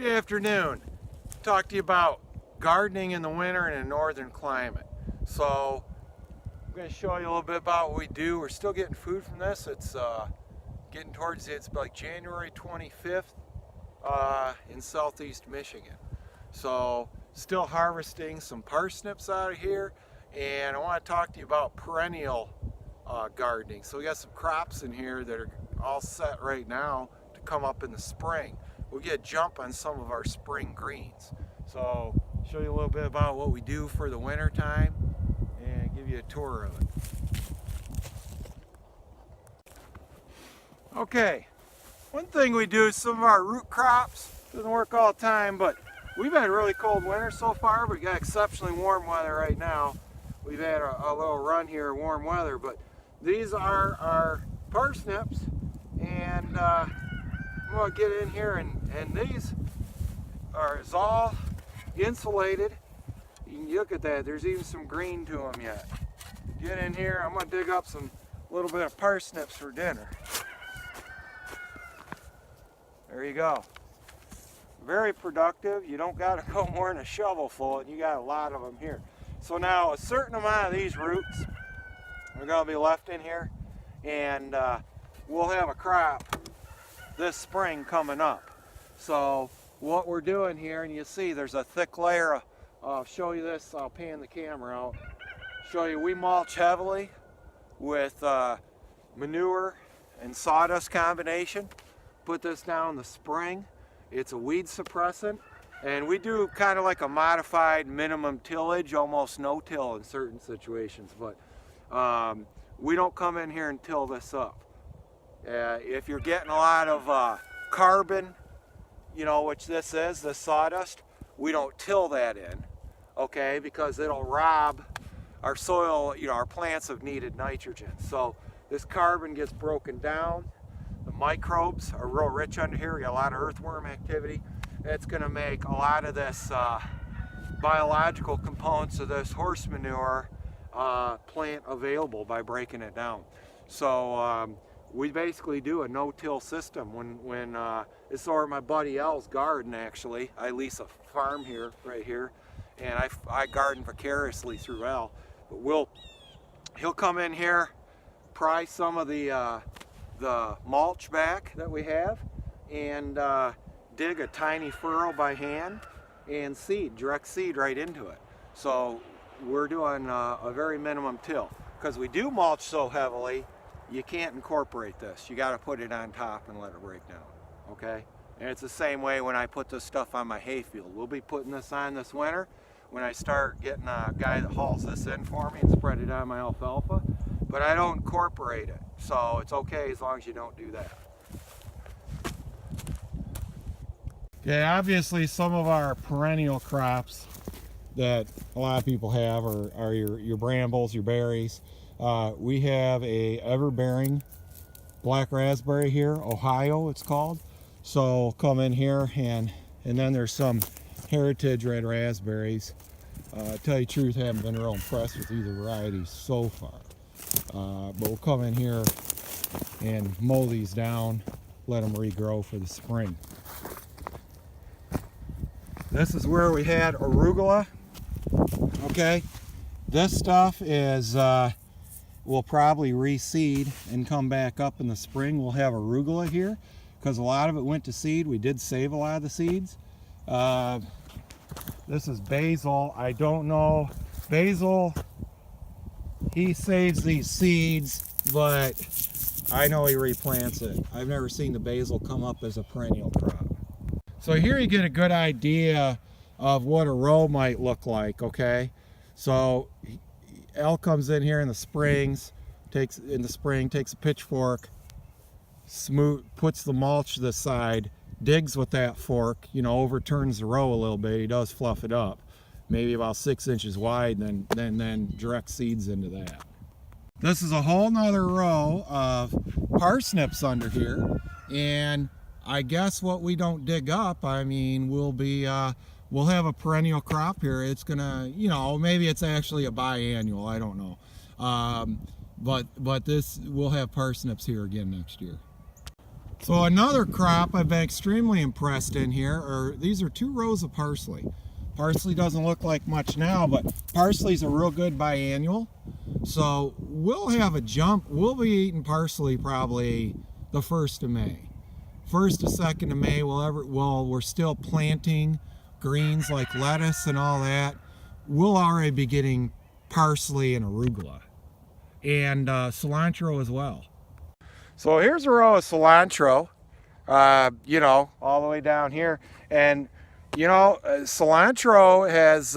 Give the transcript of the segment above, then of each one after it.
Good afternoon. Talk to you about gardening in the winter in a northern climate. So I'm going to show you a little bit about what we do. We're still getting food from this. It's getting towards it's like January 25th in southeast Michigan. So still harvesting some parsnips out of here, and I want to talk to you about perennial gardening. So we got some crops in here that are all set right now to come up in the spring. We'll get a jump on some of our spring greens. So show you a little bit about what we do for the winter time and give you a tour of it. Okay, one thing we do is some of our root crops. Doesn't work all the time, but we've had a really cold winter so far, but we got exceptionally warm weather right now. We've had a little run here of warm weather, but these are our parsnips, and I'm going to get in here, and these are all insulated. You can look at that, there's even some green to them yet. Get in here, I'm going to dig up some little bit of parsnips for dinner. There you go. Very productive. You don't got to go more than a shovel full, and you got a lot of them here. So now a certain amount of these roots are going to be left in here, and we'll have a crop this spring coming up. So what we're doing here, and you see there's a thick layer of, I'll show you this, I'll pan the camera out, show you we mulch heavily with manure and sawdust combination. Put this down in the spring. It's a weed suppressant, and we do kind of like a modified minimum tillage, almost no till in certain situations, but we don't come in here and till this up. If you're getting a lot of carbon, you know, which this is, the sawdust, we don't till that in, okay, because it'll rob our soil, you know, our plants have needed nitrogen. So this carbon gets broken down. The microbes are real rich under here. We got a lot of earthworm activity. It's going to make a lot of this biological components of this horse manure plant available by breaking it down. So we basically do a no-till system. When it's over my buddy Al's garden, actually. I lease a farm here, right here, and I garden vicariously through Al. But he'll come in here, pry some of the mulch back that we have, and dig a tiny furrow by hand and direct seed right into it. So we're doing a very minimum till. Because we do mulch so heavily, you can't incorporate this. You got to put it on top and let it break down, okay? And it's the same way when I put this stuff on my hayfield. We'll be putting this on this winter when I start getting a guy that hauls this in for me and spread it on my alfalfa. But I don't incorporate it, so it's okay as long as you don't do that. Okay, obviously some of our perennial crops that a lot of people have are your brambles, your berries. We have a ever-bearing black raspberry here, Ohio it's called. So come in here, and then there's some heritage red raspberries. To tell you the truth, I haven't been real impressed with either variety so far. But we'll come in here and mow these down, let them regrow for the spring. This is where we had arugula. Okay, this stuff is we'll probably reseed and come back up in the spring. We'll have arugula here because a lot of it went to seed. We did save a lot of the seeds. This is basil. I don't know, basil, he saves these seeds, but I know he replants it. I've never seen the basil come up as a perennial crop. So here you get a good idea of what a row might look like, okay? So Al comes in here in the springs, takes a pitchfork, puts the mulch to the side, digs with that fork, you know, overturns the row a little bit. He does fluff it up, maybe about 6 inches wide, and then direct seeds into that. This is a whole nother row of parsnips under here, and I guess what we don't dig up, I mean, we'll have a perennial crop here. It's gonna, you know, maybe it's actually a biannual, I don't know. But this, we'll have parsnips here again next year. So another crop I've been extremely impressed in here these are 2 rows of parsley. Parsley doesn't look like much now, but parsley's a real good biannual. So we'll have a jump. We'll be eating parsley probably the 1st of May. 1st to 2nd of May, we're still planting greens like lettuce and all that. We'll already be getting parsley and arugula and cilantro as well. So here's a row of cilantro, you know, all the way down here. And, you know, cilantro has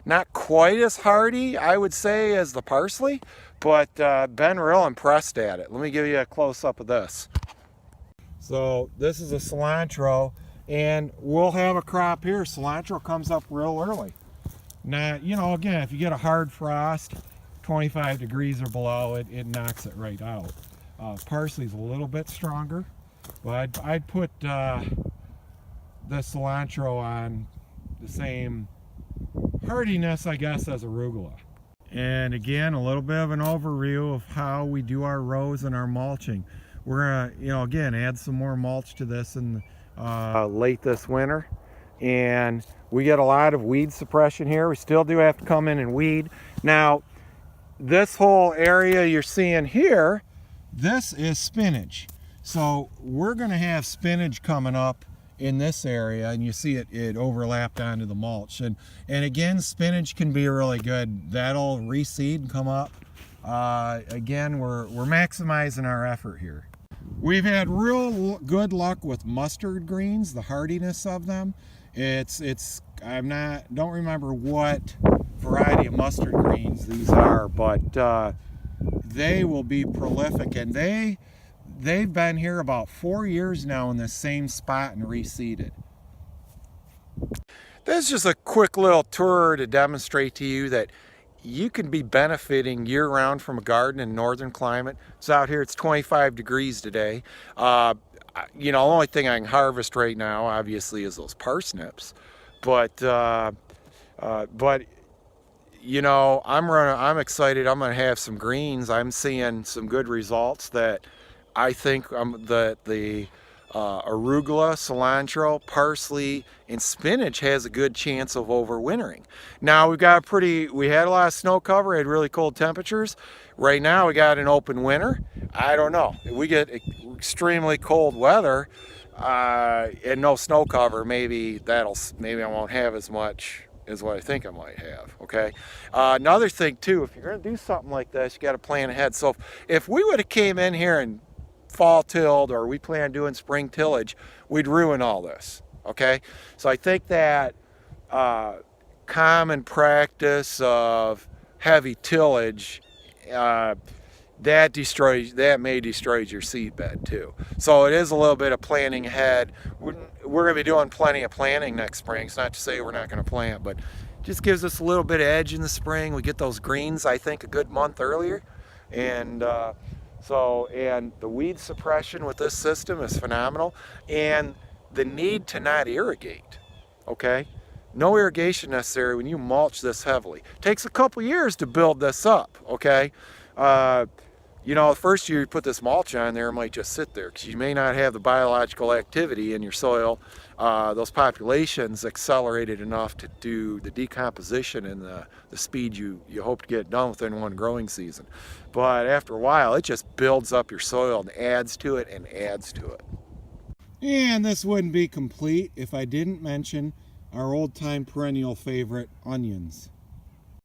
not quite as hardy, I would say, as the parsley, but been real impressed at it. Let me give you a close-up of this. So this is a cilantro, and we'll have a crop here. Cilantro comes up real early. Now, you know, again, if you get a hard frost, 25 degrees or below, it knocks it right out. Parsley's a little bit stronger, but I'd put the cilantro on the same hardiness, I guess, as arugula. And again, a little bit of an overview of how we do our rows and our mulching. We're gonna, you know, again, add some more mulch to this in late this winter. And we get a lot of weed suppression here. We still do have to come in and weed. Now, this whole area you're seeing here, this is spinach. So we're gonna have spinach coming up in this area, and you see it overlapped onto the mulch. And again, spinach can be really good. That'll reseed and come up. Again, we're maximizing our effort here. We've had real good luck with mustard greens, the hardiness of them. Don't remember what variety of mustard greens these are, but they will be prolific, and they've been here about 4 years now in the same spot and reseeded. This is just a quick little tour to demonstrate to you that you can be benefiting year-round from a garden in northern climate. It's out here, it's 25 degrees today. You know, the only thing I can harvest right now, obviously, is those parsnips. But you know, I'm excited. I'm gonna have some greens. I'm seeing some good results that I think that the arugula, cilantro, parsley, and spinach has a good chance of overwintering. Now we had a lot of snow cover, had really cold temperatures. Right now we got an open winter. I don't know. If we get extremely cold weather and no snow cover, maybe I won't have as much as what I think I might have, okay? Another thing too, if you're gonna do something like this, you gotta plan ahead. So if we would have came in here and fall tilled, or we plan on doing spring tillage, we'd ruin all this, okay? So I think that common practice of heavy tillage, that may destroy your seed bed too. So it is a little bit of planning ahead. We're going to be doing plenty of planting next spring. It's not to say we're not going to plant, but just gives us a little bit of edge in the spring. We get those greens, I think, a good month earlier. And and the weed suppression with this system is phenomenal. And the need to not irrigate, okay? No irrigation necessary when you mulch this heavily. It takes a couple years to build this up, okay? You know, the first year you put this mulch on there, it might just sit there because you may not have the biological activity in your soil. Those populations accelerated enough to do the decomposition and the speed you hope to get done within one growing season. But after a while, it just builds up your soil and adds to it and adds to it. And this wouldn't be complete if I didn't mention our old-time perennial favorite, onions.